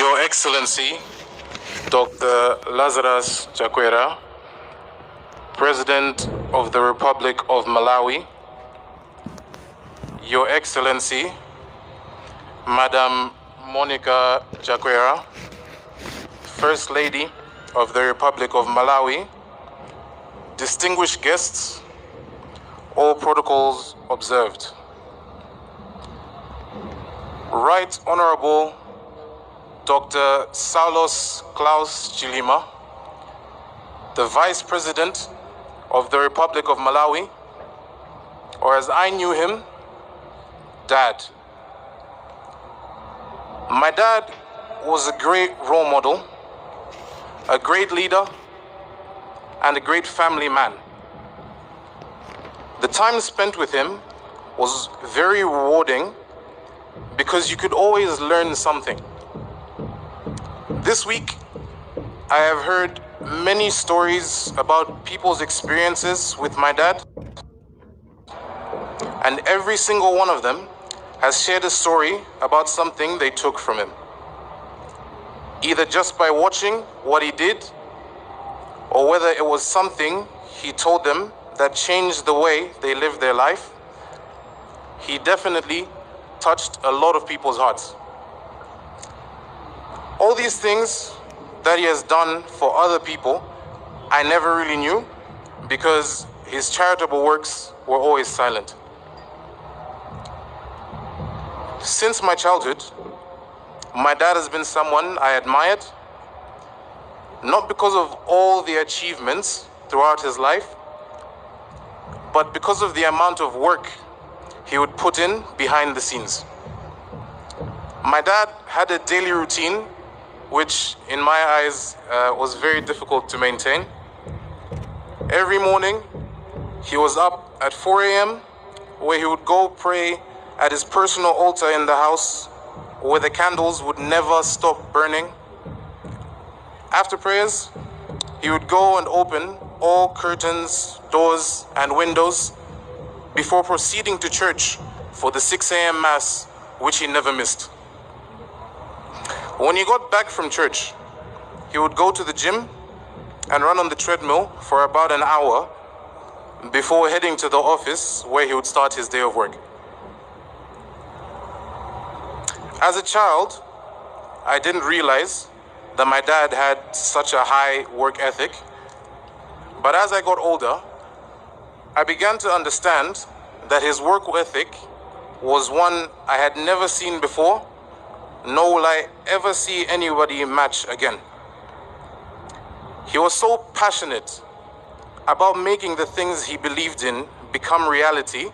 Your Excellency, Dr. Lazarus Chakwera, President of the Republic of Malawi, Your Excellency, Madam Monica Chakwera, First Lady of the Republic of Malawi, distinguished guests, all protocols observed. Right Honorable Dr. Saulos Chilima, the Vice President of the Republic of Malawi, or as I knew him, Dad. My dad was a great role model, a great leader, and a great family man. The time spent with him was very rewarding because you could always learn something. This week, I have heard many stories about people's experiences with my dad, and every single one of them has shared a story about something they took from him, either just by watching what he did, or whether it was something he told them that changed the way they lived their life. He definitely touched a lot of people's hearts. All these things that he has done for other people, I never really knew because his charitable works were always silent. Since my childhood, my dad has been someone I admired, not because of all the achievements throughout his life, but because of the amount of work he would put in behind the scenes. My dad had a daily routine which in my eyes was very difficult to maintain. Every morning, he was up at 4 a.m. where he would go pray at his personal altar in the house where the candles would never stop burning. After prayers, he would go and open all curtains, doors, and windows before proceeding to church for the 6 a.m. Mass, which he never missed. When he got back from church, he would go to the gym and run on the treadmill for about an hour before heading to the office where he would start his day of work. As a child, I didn't realize that my dad had such a high work ethic, but as I got older, I began to understand that his work ethic was one I had never seen before, nor will I ever see anybody match again. He was so passionate about making the things he believed in become reality,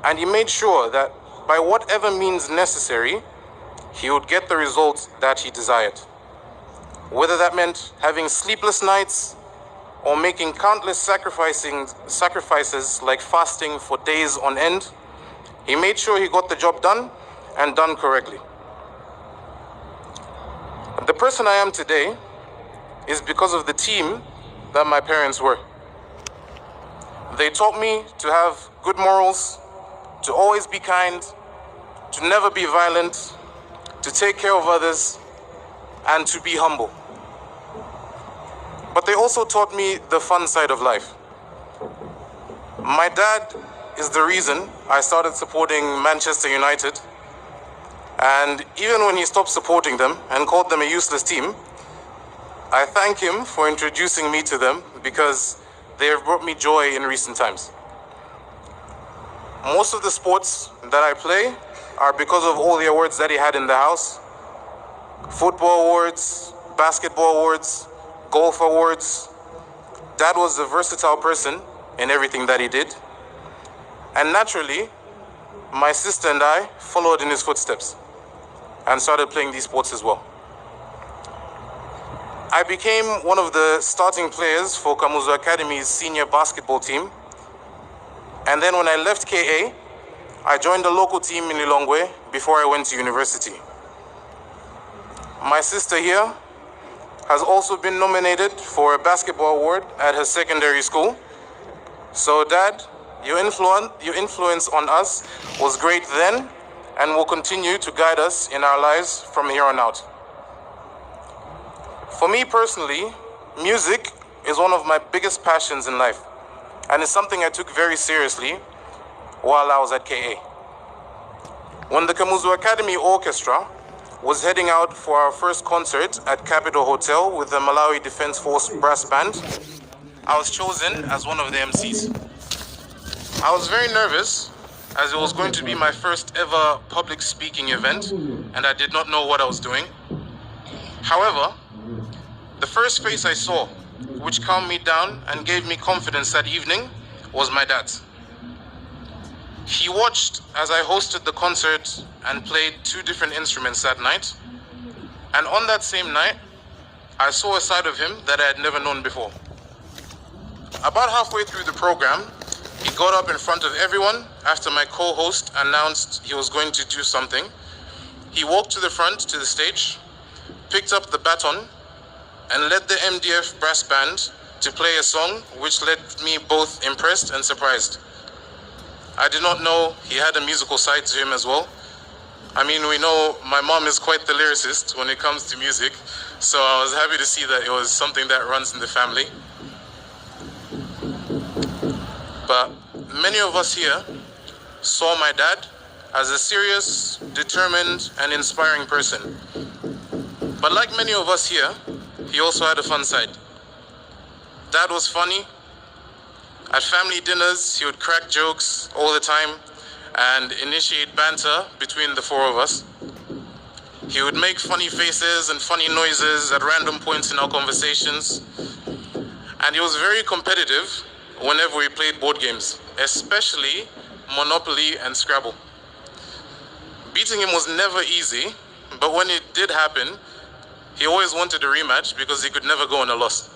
and he made sure that by whatever means necessary, he would get the results that he desired. Whether that meant having sleepless nights or making countless sacrifices like fasting for days on end, he made sure he got the job done and done correctly. The person I am today is because of the team that my parents were. They taught me to have good morals, to always be kind, to never be violent, to take care of others, and to be humble. But they also taught me the fun side of life. My dad is the reason I started supporting Manchester United. And even when he stopped supporting them and called them a useless team, I thank him for introducing me to them because they have brought me joy in recent times. Most of the sports that I play are because of all the awards that he had in the house. Football awards, basketball awards, golf awards. Dad was a versatile person in everything that he did. And naturally, my sister and I followed in his footsteps and started playing these sports as well. I became one of the starting players for Kamuzu Academy's senior basketball team. And then when I left KA, I joined the local team in Lilongwe before I went to university. My sister here has also been nominated for a basketball award at her secondary school. So Dad, your influence on us was great then and will continue to guide us in our lives from here on out. For me personally, music is one of my biggest passions in life, and it's something I took very seriously while I was at KA. When the Kamuzu Academy Orchestra was heading out for our first concert at Capitol Hotel with the Malawi Defense Force Brass Band, I was chosen as one of the MCs. I was very nervous as it was going to be my first ever public speaking event and I did not know what I was doing. However, the first face I saw, which calmed me down and gave me confidence that evening, was my dad. He watched as I hosted the concert and played 2 different instruments that night. And on that same night, I saw a side of him that I had never known before. About halfway through the program, he got up in front of everyone after my co-host announced he was going to do something. He walked to the front to the stage, picked up the baton, and led the MDF brass band to play a song which left me both impressed and surprised. I did not know he had a musical side to him as well. I mean, we know my mom is quite the lyricist when it comes to music, so I was happy to see that it was something that runs in the family. But many of us here saw my dad as a serious, determined, and inspiring person. But like many of us here, he also had a fun side. Dad was funny. At family dinners, he would crack jokes all the time and initiate banter between the 4 of us. He would make funny faces and funny noises at random points in our conversations. And he was very competitive whenever we played board games, especially Monopoly and Scrabble. Beating him was never easy, but when it did happen, he always wanted a rematch because he could never go on a loss.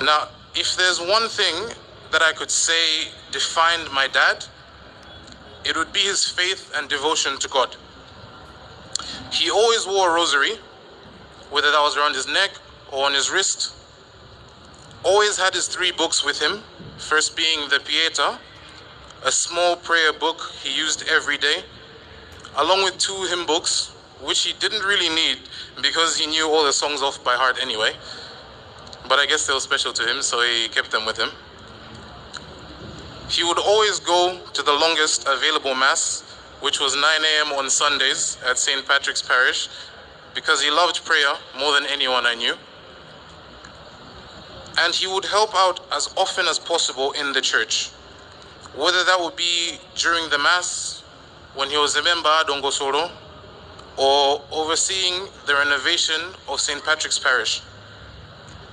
Now, if there's one thing that I could say defined my dad, it would be his faith and devotion to God. He always wore a rosary, whether that was around his neck or on his wrist. Always had his 3 books with him, first being the Pieta, a small prayer book he used every day, along with 2 hymn books, which he didn't really need because he knew all the songs off by heart anyway. But I guess they were special to him, so he kept them with him. He would always go to the longest available mass, which was 9 a.m. on Sundays at St. Patrick's Parish, because he loved prayer more than anyone I knew. And he would help out as often as possible in the church, whether that would be during the mass, when he was a member at Dongosoro, or overseeing the renovation of St. Patrick's Parish.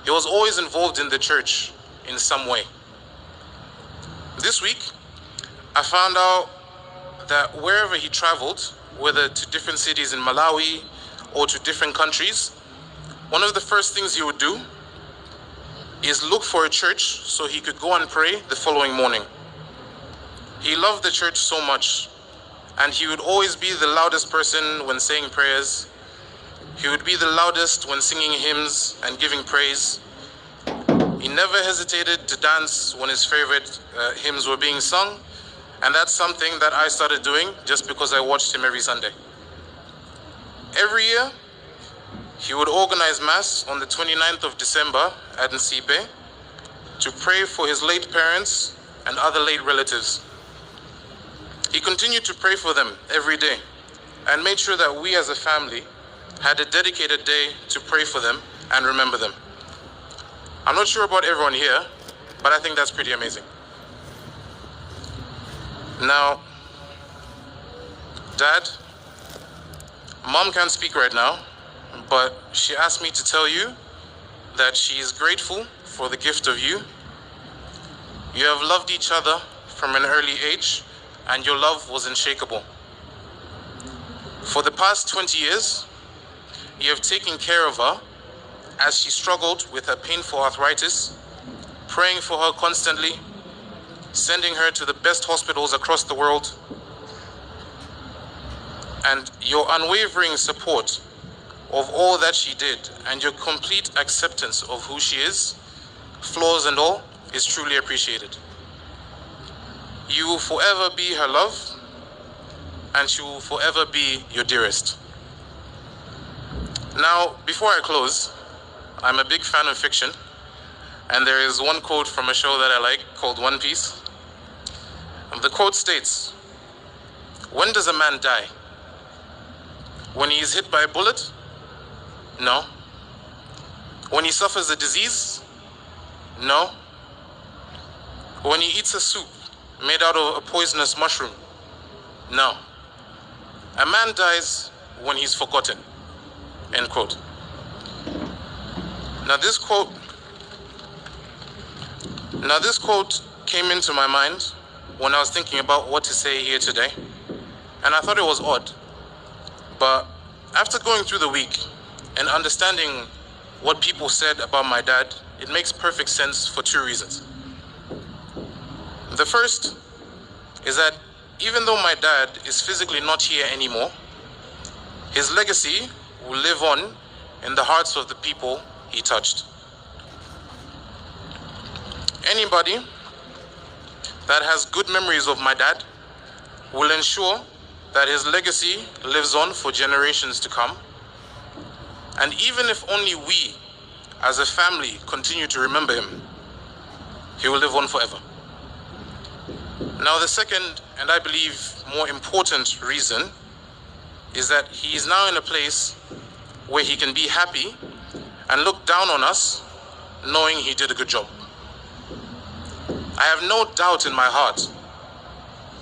He was always involved in the church in some way. This week, I found out that wherever he traveled, whether to different cities in Malawi or to different countries, one of the first things he would do is look for a church so he could go and pray the following morning. He loved the church so much, and he would always be the loudest person when saying prayers. He would be the loudest when singing hymns and giving praise. He never hesitated to dance when his favorite hymns were being sung, and that's something that I started doing just because I watched him every Sunday. Every year, he would organize Mass on the 29th of December at Nsipe to pray for his late parents and other late relatives. He continued to pray for them every day and made sure that we as a family had a dedicated day to pray for them and remember them. I'm not sure about everyone here, but I think that's pretty amazing. Now, Dad, Mom can't speak right now, but she asked me to tell you that she is grateful for the gift of you. You have loved each other from an early age, and your love was unshakable. For the past 20 years, you have taken care of her as she struggled with her painful arthritis, praying for her constantly, sending her to the best hospitals across the world, and your unwavering support of all that she did and your complete acceptance of who she is, flaws and all, is truly appreciated. You will forever be her love, and she will forever be your dearest. Now, before I close, I'm a big fan of fiction, and there is one quote from a show that I like called One Piece. The quote states, "When does a man die? When he is hit by a bullet? No. When he suffers a disease? No. When he eats a soup made out of a poisonous mushroom? No. A man dies when he's forgotten." End quote. Now this quote came into my mind when I was thinking about what to say here today, and I thought it was odd. But after going through the week and understanding what people said about my dad, it makes perfect sense for two reasons. The first is that even though my dad is physically not here anymore, his legacy will live on in the hearts of the people he touched. Anybody that has good memories of my dad will ensure that his legacy lives on for generations to come. And even if only we, as a family, continue to remember him, he will live on forever. Now, the second, and I believe more important reason, is that he is now in a place where he can be happy and look down on us, knowing he did a good job. I have no doubt in my heart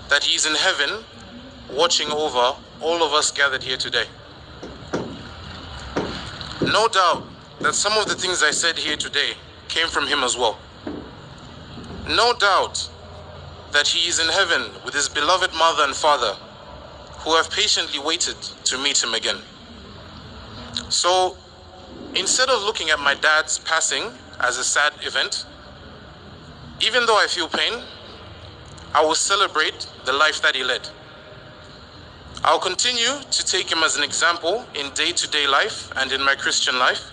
that he is in heaven watching over all of us gathered here today. No doubt that some of the things I said here today came from him as well. No doubt that he is in heaven with his beloved mother and father who have patiently waited to meet him again. So instead of looking at my dad's passing as a sad event, even though I feel pain, I will celebrate the life that he led. I'll continue to take him as an example in day-to-day life and in my Christian life.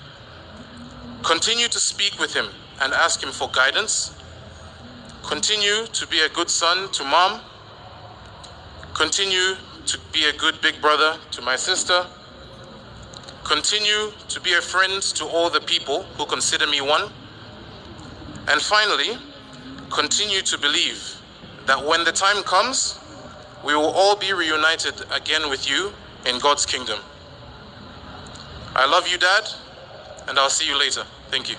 Continue to speak with him and ask him for guidance. Continue to be a good son to mom. Continue to be a good big brother to my sister. Continue to be a friend to all the people who consider me one. And finally, continue to believe that when the time comes, we will all be reunited again with you in God's kingdom. I love you, Dad, and I'll see you later. Thank you.